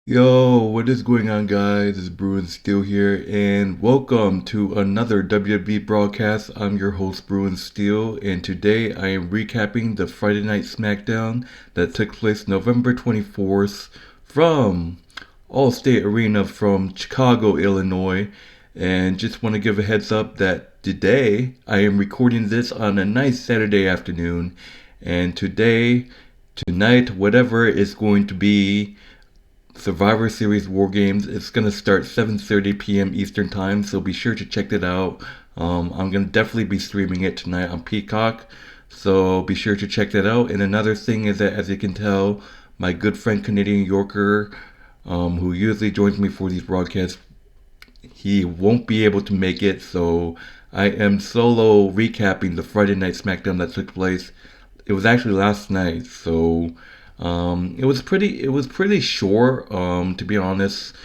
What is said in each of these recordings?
Yo, what is going on, guys? It's Bruin Steel here, and welcome to another WWE broadcast. I'm your host, Bruin Steel, and today I am recapping the Friday Night Smackdown that took place November 24th from Allstate Arena from Chicago, Illinois. And just want to give a heads up that today I am recording this on a nice Saturday afternoon, and tonight, whatever is going to be Survivor Series War Games. It's gonna start 7:30 p.m. Eastern Time, so be sure to check that out. I'm gonna definitely be streaming it tonight on Peacock, so be sure to check that out. And another thing is that, as you can tell, my good friend Canadian Yorker, who usually joins me for these broadcasts, he won't be able to make it, so I am solo recapping the Friday Night SmackDown that took place. It was actually last night, so it was pretty short, to be honest.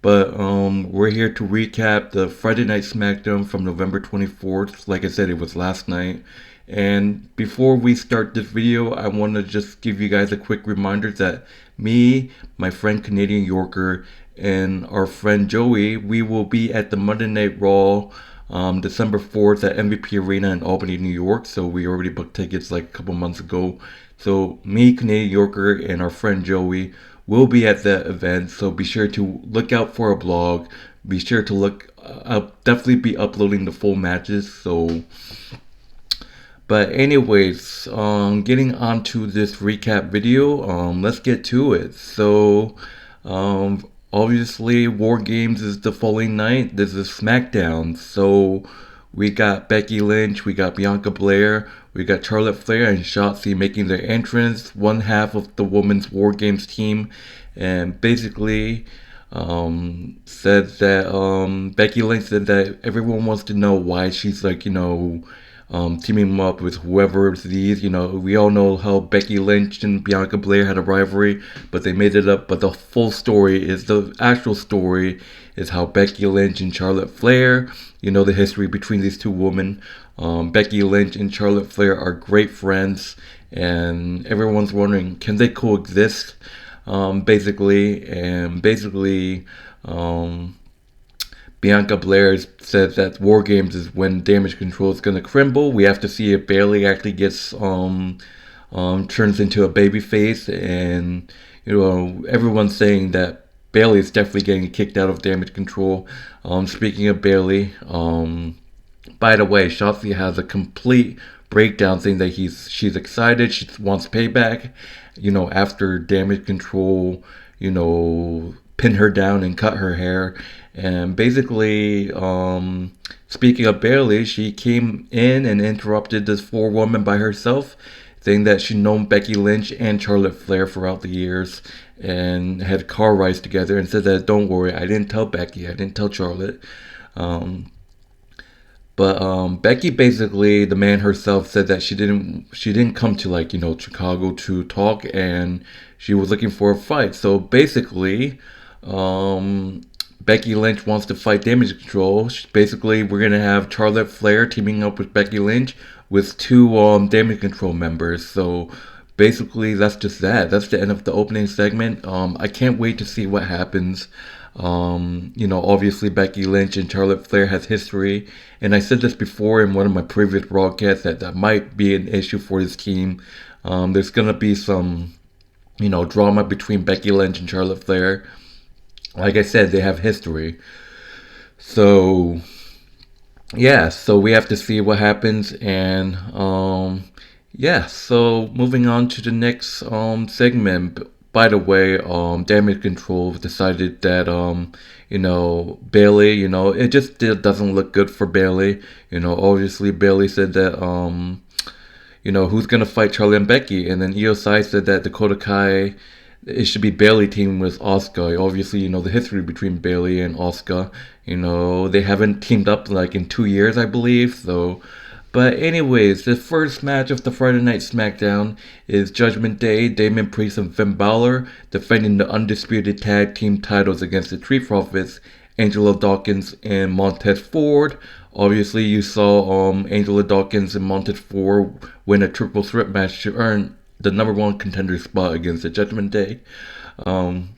But we're here to recap the Friday Night SmackDown from November 24th. Like I said, it was last night. And before we start this video, I want to just give you guys a quick reminder that me, my friend Canadian Yorker, and our friend Joey, we will be at the Monday Night Raw December 4th at MVP Arena in Albany, New York. So we already booked tickets like a couple months ago. So me, Canadian Yorker, and our friend Joey will be at that event. So be sure to look out for a blog. Be sure to look. I'll definitely be uploading the full matches. So, but anyways, getting onto this recap video, let's get to it. So, obviously, War Games is the following night. This is SmackDown. So, we got Becky Lynch, we got Bianca Belair, we got Charlotte Flair and Shotzi making their entrance, one half of the Women's War Games team, and basically said that Becky Lynch said that everyone wants to know why she's like, teaming up with whoever these. We all know how Becky Lynch and Bianca Belair had a rivalry, but they made it up. But the actual story is how Becky Lynch and Charlotte Flair, the history between these two women. Becky Lynch and Charlotte Flair are great friends, and everyone's wondering, can they coexist? Basically, Bianca Belair said that War Games is when Damage Control is gonna crumble. We have to see if Bayley actually gets turns into a babyface, and everyone's saying that Bayley is definitely getting kicked out of Damage Control. Speaking of Bayley, by the way, Shotzi has a complete breakdown saying that she's excited, she wants payback. After Damage Control, pin her down and cut her hair. And basically, speaking of Bayley, she came in and interrupted this four-woman by herself, saying that she'd known Becky Lynch and Charlotte Flair throughout the years and had car rides together, and said that, don't worry, I didn't tell Becky, I didn't tell Charlotte. But Becky, basically, the man herself, said that she didn't come to Chicago to talk, and she was looking for a fight. So basically, Becky Lynch wants to fight Damage Control. Basically, we're gonna have Charlotte Flair teaming up with Becky Lynch with two Damage Control members. So basically, that's just that. That's the end of the opening segment. I can't wait to see what happens. Obviously Becky Lynch and Charlotte Flair has history, and I said this before in one of my previous broadcasts that might be an issue for this team. There's gonna be some, drama between Becky Lynch and Charlotte Flair. Like I said, they have history. So yeah, so we have to see what happens, and yeah. So moving on to the next segment. By the way, Damage Control decided that Bayley, it just doesn't look good for Bayley. Obviously Bayley said that who's gonna fight Charlie and Becky, and then IYO Sky said that Dakota Kai, it should be Bayley teaming with Asuka. Obviously, the history between Bayley and Asuka. They haven't teamed up like in 2 years, I believe. So, but anyways, the first match of the Friday Night SmackDown is Judgment Day. Damien Priest and Finn Balor defending the Undisputed Tag Team titles against the Street Profits, Angelo Dawkins and Montez Ford. Obviously, you saw Angelo Dawkins and Montez Ford win a triple threat match to earn the number one contender spot against the Judgment Day. Um,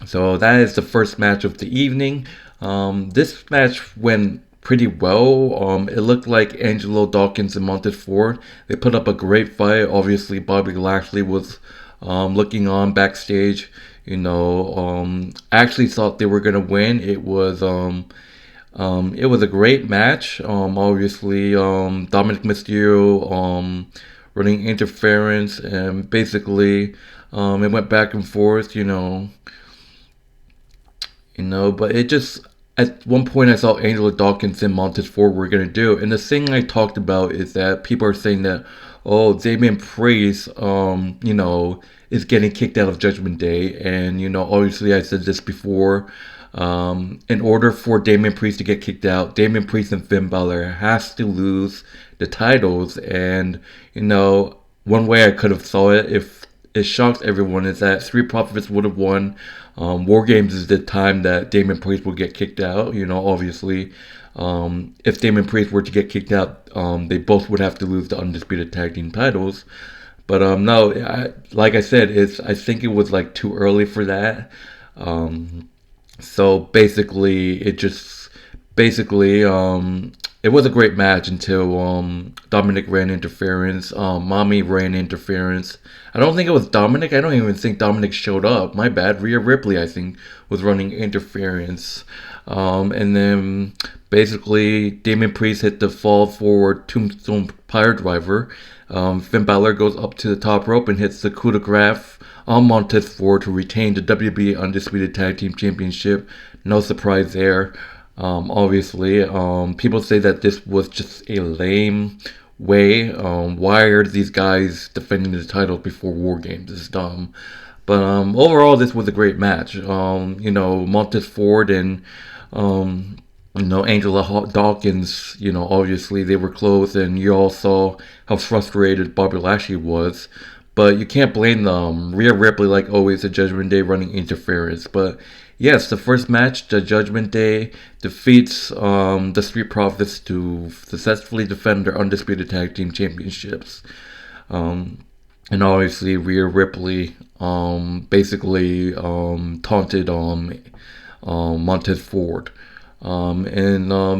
So that is the first match of the evening. This match went pretty well. It looked like Angelo, Dawkins, and Montez Ford. They put up a great fight. Obviously, Bobby Lashley was looking on backstage. I actually thought they were gonna win. It was a great match. Obviously, Dominic Mysterio running interference, and basically, it went back and forth. But it just at one point I saw Angelo Dawkins and Montez Ford were gonna do, and the thing I talked about is that people are saying that, oh, Damian Priest, is getting kicked out of Judgment Day, and obviously I said this before. In order for Damian Priest to get kicked out, Damian Priest and Finn Balor has to lose the titles, and one way I could have saw it, if it shocks everyone, is that Street Profits would have won. War Games is the time that Damian Priest will get kicked out. Obviously, if Damian Priest were to get kicked out, they both would have to lose the Undisputed Tag Team titles. But no, like I said, I think it was like too early for that. So it was a great match until Dominic ran interference. Mommy ran interference. I don't think it was Dominic. I don't even think Dominic showed up. My bad. Rhea Ripley, I think, was running interference. And then basically Damien Priest hit the fall forward tombstone pile driver. Finn Balor goes up to the top rope and hits the coup de grace on Montez Ford to retain the WWE Undisputed Tag Team Championship. No surprise there. Obviously, people say that this was just a lame way. Why are these guys defending the title before War Games? It's dumb. But overall, this was a great match. Montez Ford and Angela Dawkins, obviously they were close, and you all saw how frustrated Bobby Lashley was. But you can't blame them. Rhea Ripley, like always, the Judgment Day running interference. But yes, the first match, the Judgment Day defeats the Street Profits to successfully defend their Undisputed Tag Team Championships. And obviously, Rhea Ripley basically taunted Montez Ford.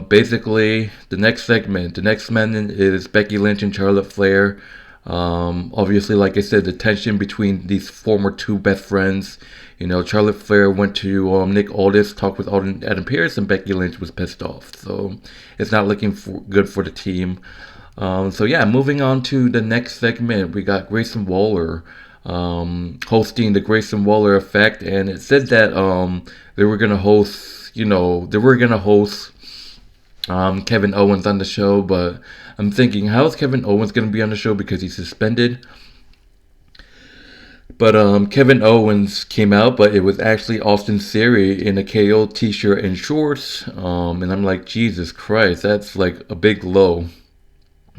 Basically, the next segment is Becky Lynch and Charlotte Flair. Obviously, like I said, the tension between these former two best friends. Charlotte Flair went to Nick Aldis, talked with Adam Pearce, and Becky Lynch was pissed off. So it's not looking good for the team. Moving on to the next segment, we got Grayson Waller hosting the Grayson Waller Effect, and it said that they were gonna host. Kevin Owens on the show, but I'm thinking, how is Kevin Owens going to be on the show because he's suspended? But Kevin Owens came out, but it was actually Austin Theory in a KO t-shirt and shorts. And I'm like, Jesus Christ, that's like a big low.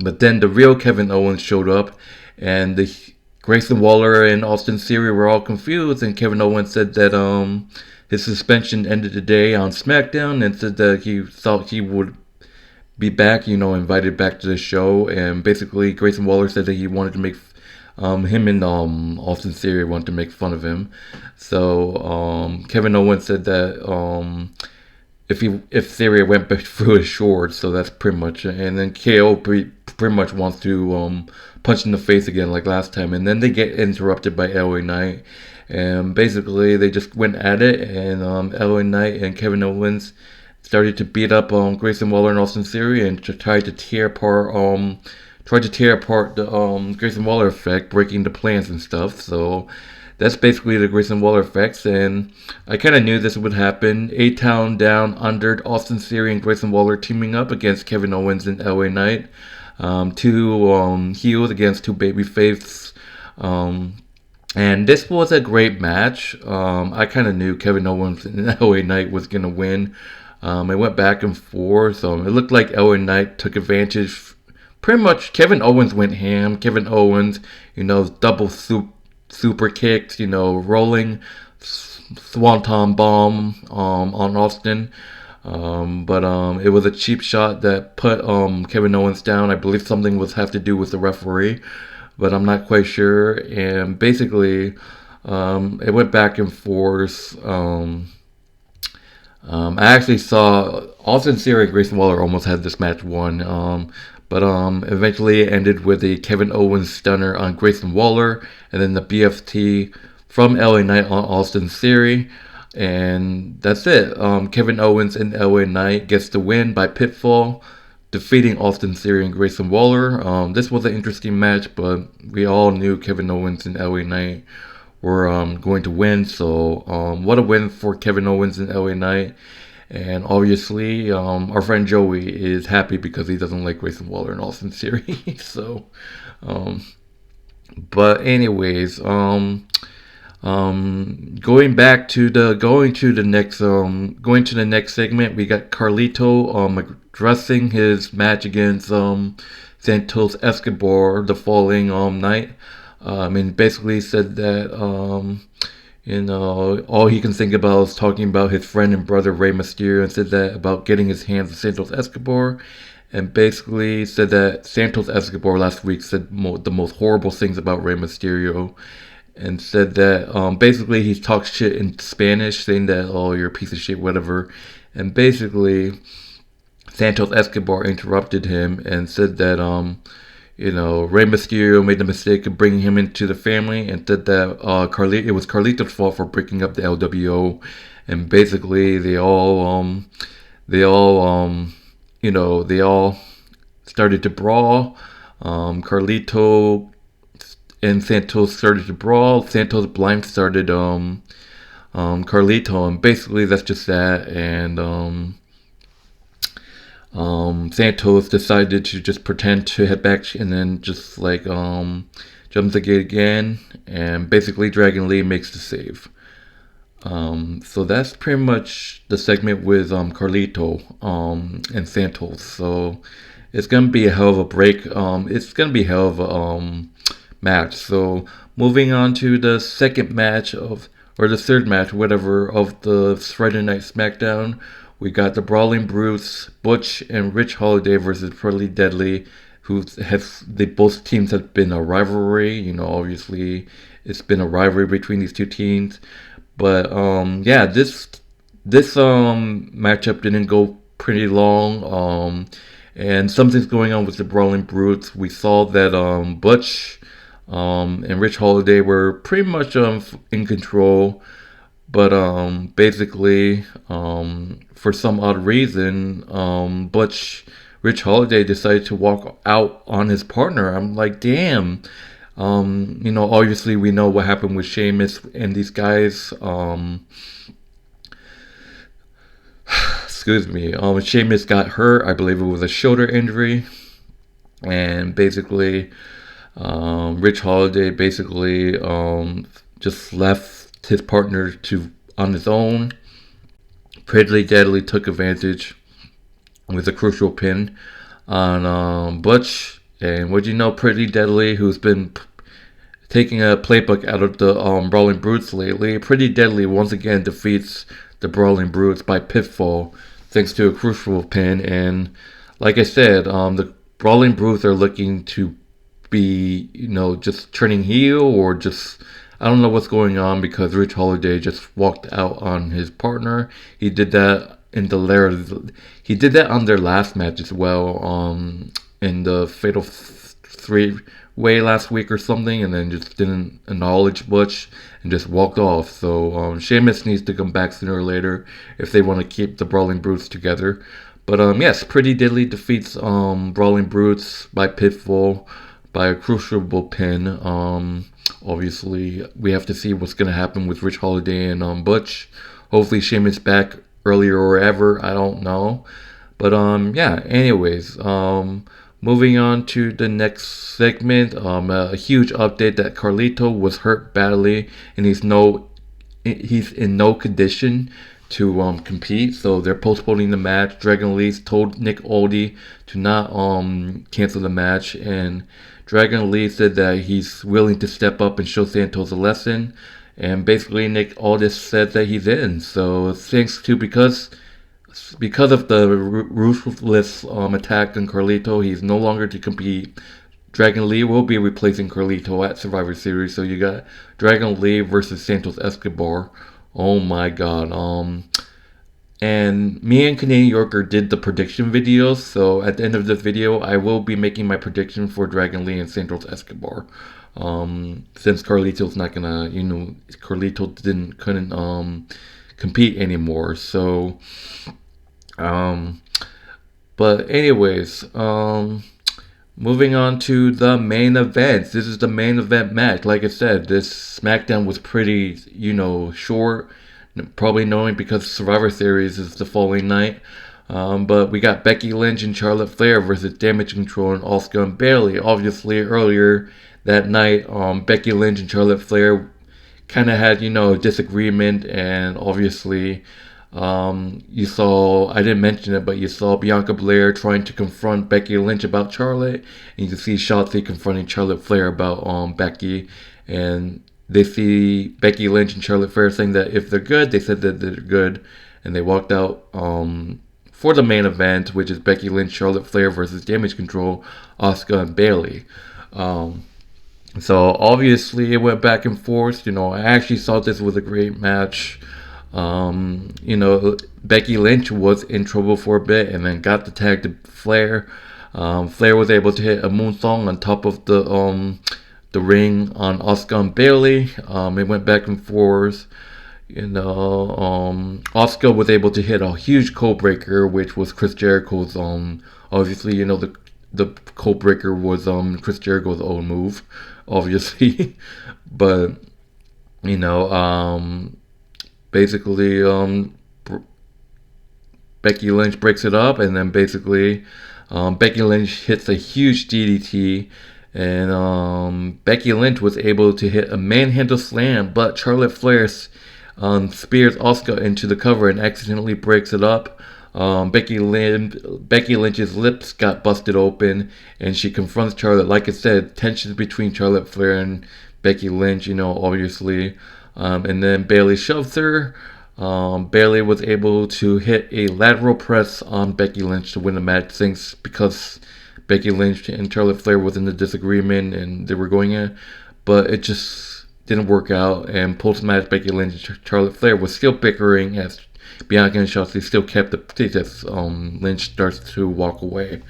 But then the real Kevin Owens showed up, and the Grayson Waller and Austin Theory were all confused, and Kevin Owens said that his suspension ended today on Smackdown, and said that he thought he would be back, invited back to the show. And basically, Grayson Waller said that he wanted to make him and Austin Theory wanted to make fun of him. So Kevin Owens said that if Theory went through his shorts, so that's pretty much it. And then KO pretty much wants to punch in the face again like last time, and then they get interrupted by LA Knight. And basically, they just went at it, and LA Knight and Kevin Owens started to beat up Grayson Waller and Austin Theory, and to try to tear apart the Grayson Waller Effect, breaking the plans and stuff. So that's basically the Grayson Waller effects, and I kind of knew this would happen. A-Town Down Under, Austin Theory and Grayson Waller teaming up against Kevin Owens and LA Knight. Two heels against two babyfaces. And this was a great match. I kind of knew Kevin Owens and LA Knight was going to win. It went back and forth. It looked like LA Knight took advantage. Pretty much, Kevin Owens went ham. Kevin Owens, double super kicks, rolling swanton bomb on Austin. But it was a cheap shot that put Kevin Owens down. I believe something have to do with the referee, but I'm not quite sure. And basically, It went back and forth. I actually saw Austin Theory and Grayson Waller almost had this match won. But eventually it ended with a Kevin Owens stunner on Grayson Waller, and then the BFT from LA Knight on Austin Theory. And that's it. Kevin Owens and LA Knight gets the win by pinfall, defeating Austin Theory and Grayson Waller. This was an interesting match, but we all knew Kevin Owens and LA Knight were going to win. So what a win for Kevin Owens and LA Knight. And obviously, our friend Joey is happy because he doesn't like Grayson Waller and Austin Theory. So, but anyways, going to the next segment, we got Carlito addressing his match against Santos Escobar the following night. And basically said that all he can think about is talking about his friend and brother Rey Mysterio, and said that about getting his hands on Santos Escobar, and basically said that Santos Escobar last week said the most horrible things about Rey Mysterio, and said that basically he talks shit in Spanish, saying that, oh, you're a piece of shit, whatever. And basically Santos Escobar interrupted him and said that Rey Mysterio made the mistake of bringing him into the family, and said that it was Carlito's fault for breaking up the LWO. And basically they all started to brawl. Carlito and Santos started to brawl. Santos blind started Carlito, and basically that's just that. And Santos decided to just pretend to head back, and then just jumps the gate again, and basically Dragon Lee makes the save. So that's pretty much the segment with Carlito and Santos. So it's gonna be a hell of a break. It's gonna be a hell of a match. So moving on to the third match, whatever, of the Friday Night Smackdown. We got the Brawling Brutes, Butch and Rich Holiday versus Pretty Deadly, both teams have been a rivalry. Obviously it's been a rivalry between these two teams. But this matchup didn't go pretty long. And something's going on with the Brawling Brutes. We saw that Butch and Rich Holiday were pretty much in control. But basically, for some odd reason, Rich Holiday decided to walk out on his partner. I'm like, damn. Obviously we know what happened with Sheamus and these guys. Excuse me. Sheamus got hurt. I believe it was a shoulder injury. And basically, Rich Holiday basically just left his partner on his own. Pretty Deadly took advantage with a crucial pin on Butch. And what do you know, Pretty Deadly, who's been taking a playbook out of the Brawling Brutes lately, Pretty Deadly once again defeats the Brawling Brutes by pinfall thanks to a crucial pin. And like I said, the Brawling Brutes are looking to be, just turning heel, or just, I don't know what's going on, because Rich Holiday just walked out on his partner. He did that He did that on their last match as well, in the Fatal 3-Way last week or something, and then just didn't acknowledge Butch and just walked off. So Sheamus needs to come back sooner or later if they want to keep the Brawling Brutes together. But yes, Pretty Deadly defeats Brawling Brutes by pinfall, by a crucial pin. Obviously, we have to see what's going to happen with Rich Holiday and Butch. Hopefully Sheamus back earlier or ever, I don't know. But anyways, moving on to the next segment, a huge update that Carlito was hurt badly, and he's in no condition to compete, so they're postponing the match. Dragon Lee told Nick Aldis to not cancel the match, and Dragon Lee said that he's willing to step up and show Santos a lesson. And basically Nick Aldis said that he's in. So because of the ruthless attack on Carlito, he's no longer to compete. Dragon Lee will be replacing Carlito at Survivor Series. So you got Dragon Lee versus Santos Escobar. Oh my god. And me and Canadian Yorker did the prediction videos. So at the end of this video, I will be making my prediction for Dragon Lee and Santos Escobar. Since Carlito's not gonna, Carlito couldn't compete anymore. So, but anyways, moving on to the main event. This is the main event match. Like I said, this SmackDown was pretty, short. Probably knowing because Survivor Series is the following night. But we got Becky Lynch and Charlotte Flair versus Damage Control and Asuka and Bayley. Obviously, earlier that night, Becky Lynch and Charlotte Flair kind of had, a disagreement. And obviously, you saw, I didn't mention it, but you saw Bianca Belair trying to confront Becky Lynch about Charlotte. And you can see Shotzi confronting Charlotte Flair about Becky. And they see Becky Lynch and Charlotte Flair saying that if they're good, they said that they're good. And they walked out for the main event, which is Becky Lynch, Charlotte Flair versus Damage Control, Asuka, and Bayley. So obviously it went back and forth. I actually thought this was a great match. Becky Lynch was in trouble for a bit and then got the tag to Flair. Flair was able to hit a moonsault on top of the ring on Asuka and Bayley. It went back and forth. Asuka was able to hit a huge code breaker, which was Chris Jericho's. Obviously, the code breaker was Chris Jericho's own move, obviously. But basically, Becky Lynch breaks it up, and then basically, Becky Lynch hits a huge DDT. And Becky Lynch was able to hit a manhandle slam, but Charlotte Flair spears Asuka into the cover and accidentally breaks it up. Becky Lynch's lips got busted open, and she confronts Charlotte. Like I said, tensions between Charlotte Flair and Becky Lynch, obviously. And then Bayley shoves her. Bayley was able to hit a lateral press on Becky Lynch to win the match, thanks because Becky Lynch and Charlotte Flair was in the disagreement and they were going in, but it just didn't work out. And post-match, Becky Lynch and Charlotte Flair was still bickering as Bianca and Shotzi still kept the pace as Lynch starts to walk away.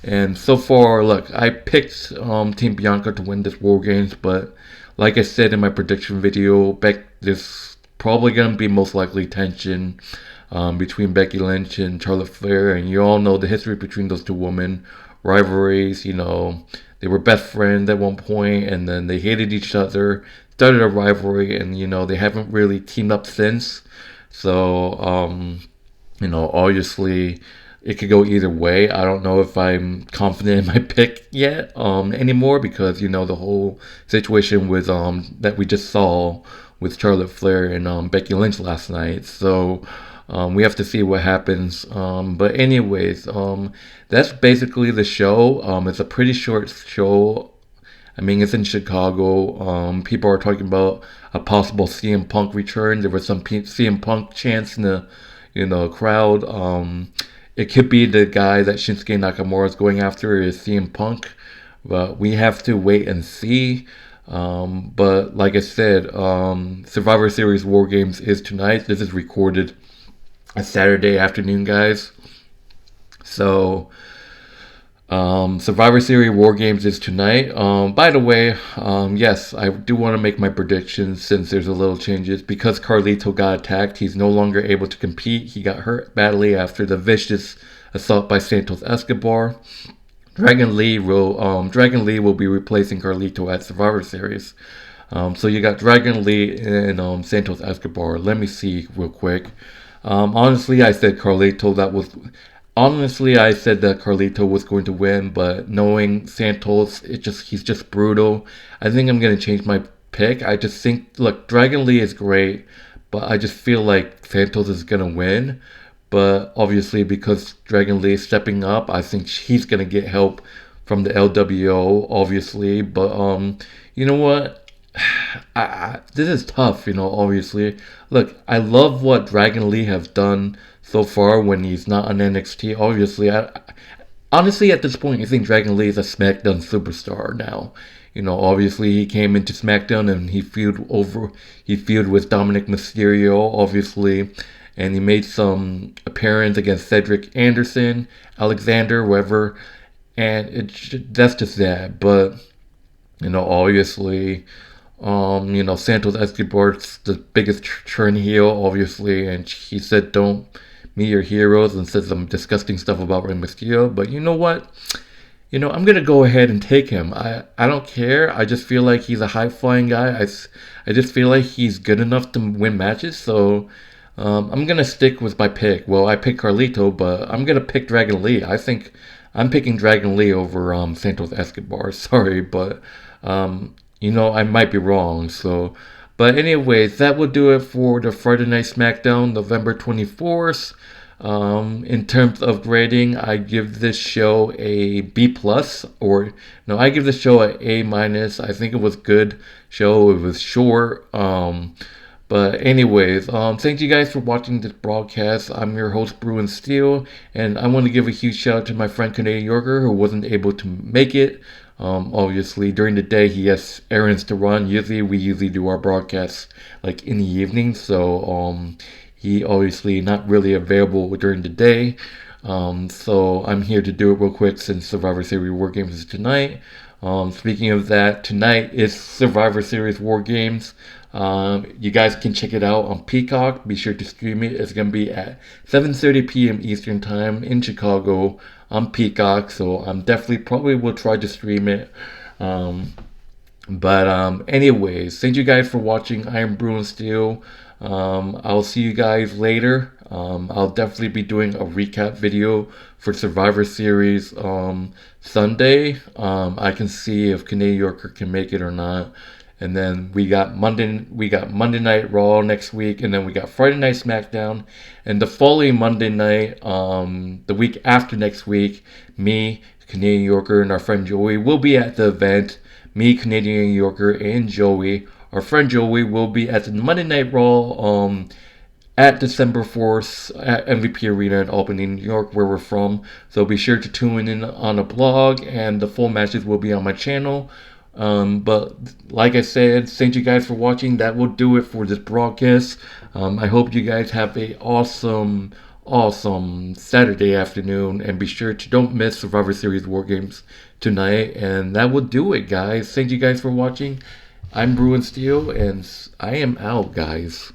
And so far, look, I picked Team Bianca to win this War Games, but like I said in my prediction video, there's probably going to be most likely tension between Becky Lynch and Charlotte Flair, and you all know the history between those two women. Rivalries, they were best friends at one point, and then they hated each other, started a rivalry, and they haven't really teamed up since. So obviously it could go either way. I don't know if I'm confident in my pick yet anymore, because the whole situation with that we just saw with Charlotte Flair and Becky Lynch last night. So we have to see what happens. But anyways, that's basically the show. It's a pretty short show. I mean, it's in Chicago. People are talking about a possible CM Punk return. There was some CM Punk chants in the crowd. It could be the guy that Shinsuke Nakamura is going after is CM Punk, but we have to wait and see. But like I said, Survivor Series War Games is tonight. This is recorded a Saturday afternoon, guys. So Survivor Series War Games is tonight. By the way, yes, I do want to make my predictions since there's a little changes. Because Carlito got attacked, he's no longer able to compete. He got hurt badly after the vicious assault by Santos Escobar. Dragon Lee will be replacing Carlito at Survivor Series. So you got Dragon Lee and Santos Escobar. Let me see real quick. Honestly, I said that Carlito was going to win, but knowing Santos, he's just brutal. I think I'm gonna change my pick. I just think, look, Dragon Lee is great, but I just feel like Santos is gonna win. But obviously, because Dragon Lee is stepping up, I think he's gonna get help from the LWO, obviously. But you know what? This is tough, obviously. Look, I love what Dragon Lee has done so far when he's not on NXT. Obviously, honestly, at this point, I think Dragon Lee is a SmackDown superstar now. Obviously he came into SmackDown and he feuded with Dominic Mysterio, obviously, and he made some appearance against Cedric Anderson, Alexander, whoever, and that's just that. But obviously, Santos Escobar's the biggest turn heel, obviously, and he said, "Don't meet your heroes," and said some disgusting stuff about Rey Mysterio. But you know what? I'm gonna go ahead and take him. I don't care. I just feel like he's a high flying guy. I just feel like he's good enough to win matches. So I'm gonna stick with my pick. Well, I picked Carlito, but I'm gonna pick Dragon Lee. I think I'm picking Dragon Lee over Santos Escobar. Sorry, but I might be wrong. So, but anyways, that will do it for the Friday Night SmackDown, November 24th. In terms of grading, I give this show a B plus, or no, I give this show a A minus. I think it was good show. It was short. But anyways, thank you guys for watching this broadcast. I'm your host, Bruin Steel, and I want to give a huge shout out to my friend Canadian Yorker who wasn't able to make it. Obviously, during the day he has errands to run. We usually do our broadcasts like in the evening, so he obviously not really available during the day. So I'm here to do it real quick since Survivor Series War Games is tonight. Speaking of that, tonight is Survivor Series War Games. You guys can check it out on Peacock. Be sure to stream it. It's going to be at 7:30 p.m. Eastern Time in Chicago on Peacock. So I'm definitely probably will try to stream it. But anyways, thank you guys for watching. I am Bruin Steel. I'll see you guys later. I'll definitely be doing a recap video for Survivor Series Sunday. I can see if Canadian Yorker can make it or not. And then we got Monday Night Raw next week, and then we got Friday Night SmackDown, and the following Monday night, the week after next week, me, Canadian Yorker, and our friend Joey will be at the event. Me, Canadian Yorker, and Joey, our friend Joey, will be at the Monday Night Raw at December 4th at MVP Arena in Albany, New York, where we're from. So be sure to tune in on the blog, and the full matches will be on my channel. But like I said, thank you guys for watching. That will do it for this broadcast. I hope you guys have a awesome Saturday afternoon, and be sure to don't miss Survivor Series War Games tonight. And that will do it, guys. Thank you guys for watching. I'm Bruin Steel, and I am out, guys.